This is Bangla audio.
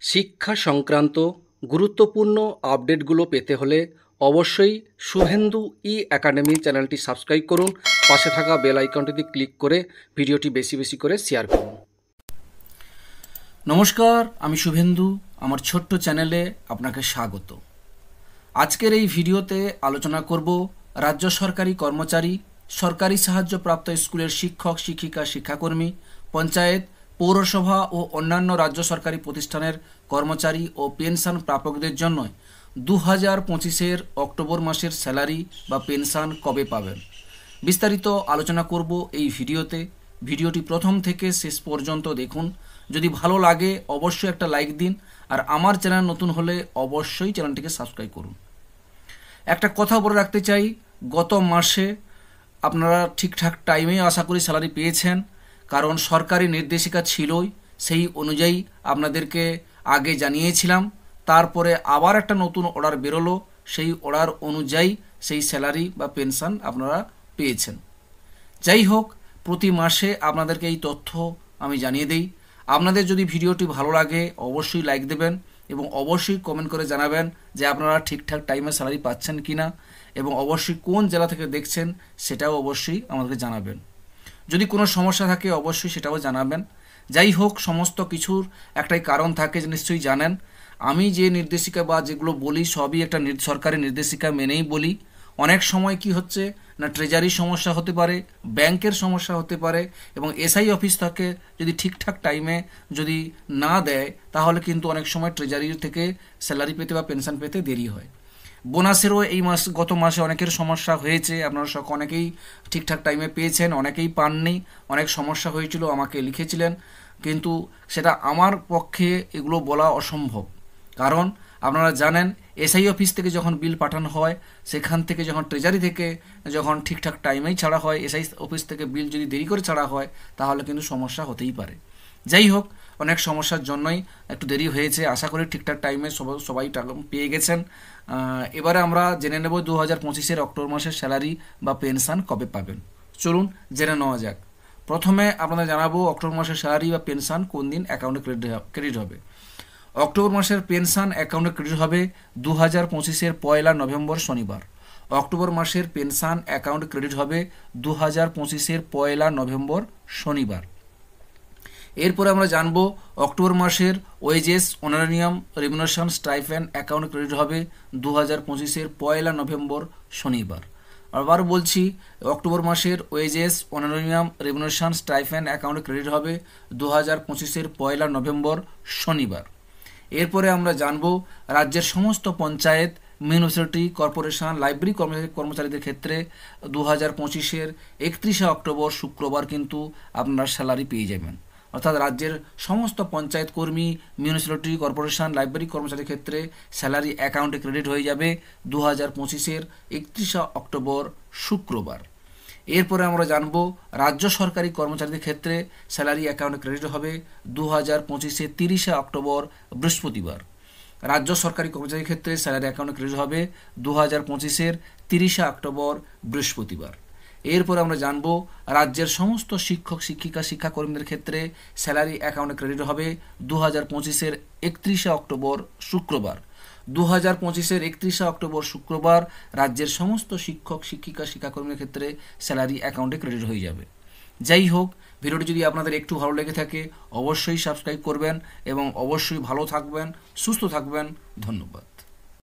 শিক্ষা সংক্রান্ত গুরুত্বপূর্ণ আপডেটগুলো পেতে হলে অবশ্যই শুভেন্দু একাডেমি চ্যানেলটি সাবস্ক্রাইব করুন। পাশে থাকা বেল আইকনটিতে ক্লিক করে ভিডিওটি বেশি বেশি করে শেয়ার করুন। নমস্কার, আমি শুভেন্দু। আমার ছোট্ট চ্যানেলে আপনাকে স্বাগত। আজকের এই ভিডিওতে আলোচনা করব রাজ্য সরকারি কর্মচারী, সরকারি সাহায্যপ্রাপ্ত স্কুলের শিক্ষক, শিক্ষিকা, শিক্ষাকর্মী, পঞ্চায়েত, পৌরসভা ও অন্যান্য রাজ্য সরকারি প্রতিষ্ঠানের কর্মচারী ও পেনশন প্রাপকদের জন্য 2025-এর অক্টোবর মাসের স্যালারি বা পেনশন কবে পাবেন, বিস্তারিত আলোচনা করব এই ভিডিওতে। ভিডিওটি প্রথম থেকে শেষ পর্যন্ত দেখুন। যদি ভালো লাগে অবশ্যই একটা লাইক দিন, আর আমার চ্যানেল নতুন হলে অবশ্যই চ্যানেলটিকে সাবস্ক্রাইব করুন। একটা কথা বলে রাখতে চাই, গত মাসে আপনারা ঠিকঠাক টাইমে আশা করি স্যালারি পেয়েছেন, কারণ সরকারি নির্দেশিকা ছিলই, সেই অনুযায়ী আপনাদেরকে আগে জানিয়েছিলাম। তারপরে আবার একটা নতুন অর্ডার বেরোলো, সেই অর্ডার অনুযায়ী সেই স্যালারি বা পেনশন আপনারা পেয়েছেন। যাই হোক, প্রতি মাসে আপনাদেরকে এই তথ্য আমি জানিয়ে দিই। আপনাদের যদি ভিডিওটি ভালো লাগে অবশ্যই লাইক দেবেন এবং অবশ্যই কমেন্ট করে জানাবেন যে আপনারা ঠিকঠাক টাইমে স্যালারি পাচ্ছেন কি না, এবং অবশ্যই কোন জেলা থেকে দেখছেন সেটাও অবশ্যই আমাদেরকে জানাবেন। যদি কোনো সমস্যা থাকে অবশ্যই সেটাও জানাবেন। যাই হোক, সমস্ত কিছুর একটাই কারণ থাকে, যে নিশ্চয়ই জানেন। আমি যে নির্দেশিকা বা যেগুলো বলি সবই একটা সরকারি নির্দেশিকা মেনেই বলি। অনেক সময় কি হচ্ছে না, ট্রেজারির সমস্যা হতে পারে, ব্যাংকের সমস্যা হতে পারে, এবং এসআই অফিস থেকে যদি ঠিকঠাক টাইমে যদি না দেয় তাহলে কিন্তু অনেক সময় ট্রেজারির থেকে স্যালারি পেতে বা পেনশন পেতে দেরি হয়। বোনাসেরও এই গত মাসে অনেকের সমস্যা হয়েছে। আপনারা অনেকেই ঠিকঠাক টাইমে পেয়েছেন, অনেকেই পাননি, অনেক সমস্যা হয়েছিল, আমাকে লিখেছিলেন। কিন্তু সেটা আমার পক্ষে এগুলো বলা অসম্ভব, কারণ আপনারা জানেন এসআই অফিস থেকে যখন বিল পাঠানো হয়, সেখান থেকে যখন ট্রেজারি থেকে যখন ঠিকঠাক টাইমেই ছাড়া হয়, এসআই অফিস থেকে বিল যদি দেরি করে ছাড়া হয় তাহলে কিন্তু সমস্যা হতেই পারে। যাই হোক, অনেক সমস্যার জন্যই একটু দেরি হয়েছে। আশা করি ঠিকঠাক টাইমে সবাই টাকা পেয়ে গেছেন। এবারে আমরা জেনে নেব 2025-এর অক্টোবর মাসের স্যালারি বা পেনশন কবে পাবেন। চলুন জেনে নেওয়া যাক। প্রথমে আপনাদের জানাবো অক্টোবর মাসের স্যালারি বা পেনশন কোন দিন অ্যাকাউন্টে ক্রেডিট হবে। অক্টোবর মাসের পেনশন অ্যাকাউন্টে ক্রেডিট হবে 2025-এর 1 নভেম্বর শনিবার। অক্টোবর মাসের পেনশন অ্যাকাউন্টে ক্রেডিট হবে 2025-এর 1 নভেম্বর শনিবার। এরপরে আমরা জানবো অক্টোবর মাসের ওয়েজেস, অনারিয়াম, রেমিউনারেশন, স্টাইপেন্ড অ্যাকাউন্টে ক্রেডিট হবে 2025-এর 1 নভেম্বর শনিবার। আবার বলছি, অক্টোবর মাসের ওয়েজেস, অনারিয়াম, রেমিউনারেশন, স্টাইপেন্ড অ্যাকাউন্টে ক্রেডিট হবে 2025-এর 1 নভেম্বর শনিবার। এরপরে আমরা জানবো রাজ্যের সমস্ত পঞ্চায়েত, মিউনিসিপ্যালিটি কর্পোরেশন, লাইব্রেরি কর্মচারীদের ক্ষেত্রে 2025-এর 31 অক্টোবর শুক্রবার কিন্তু আপনারা স্যালারি পেয়ে যাবেন। অর্থাৎ রাজ্যের সমস্ত পঞ্চায়েত কর্মী, মিউনিসিপ্যালিটি কর্পোরেশন, লাইব্রেরি কর্মচারীর ক্ষেত্রে স্যালারি অ্যাকাউন্টে ক্রেডিট হয়ে যাবে 2025-এর 31 অক্টোবর শুক্রবার। এরপরে আমরা জানবো রাজ্য সরকারি কর্মচারীদের ক্ষেত্রে স্যালারি অ্যাকাউন্টে ক্রেডিট হবে 2025-এর 30 অক্টোবর বৃহস্পতিবার। রাজ্য সরকারি কর্মচারীর ক্ষেত্রে স্যালারি অ্যাকাউন্টে ক্রেডিট হবে 2025-এর 30 অক্টোবর বৃহস্পতিবার। এরপর আমরা জানবো রাজ্যের সমস্ত শিক্ষক, শিক্ষিকা, শিক্ষাকর্মীদের ক্ষেত্রে স্যালারি অ্যাকাউন্টে ক্রেডিট হবে 2025-এর 31 অক্টোবর শুক্রবার। 2025-এর 31 অক্টোবর শুক্রবার রাজ্যের সমস্ত শিক্ষক, শিক্ষিকা, শিক্ষাকর্মীদের ক্ষেত্রে স্যালারি অ্যাকাউন্টে ক্রেডিট হয়ে যাবে। যাই হোক, ভিডিওটি যদি আপনাদের একটু ভালো লেগে থাকে অবশ্যই সাবস্ক্রাইব করবেন এবং অবশ্যই ভালো থাকবেন, সুস্থ থাকবেন। ধন্যবাদ।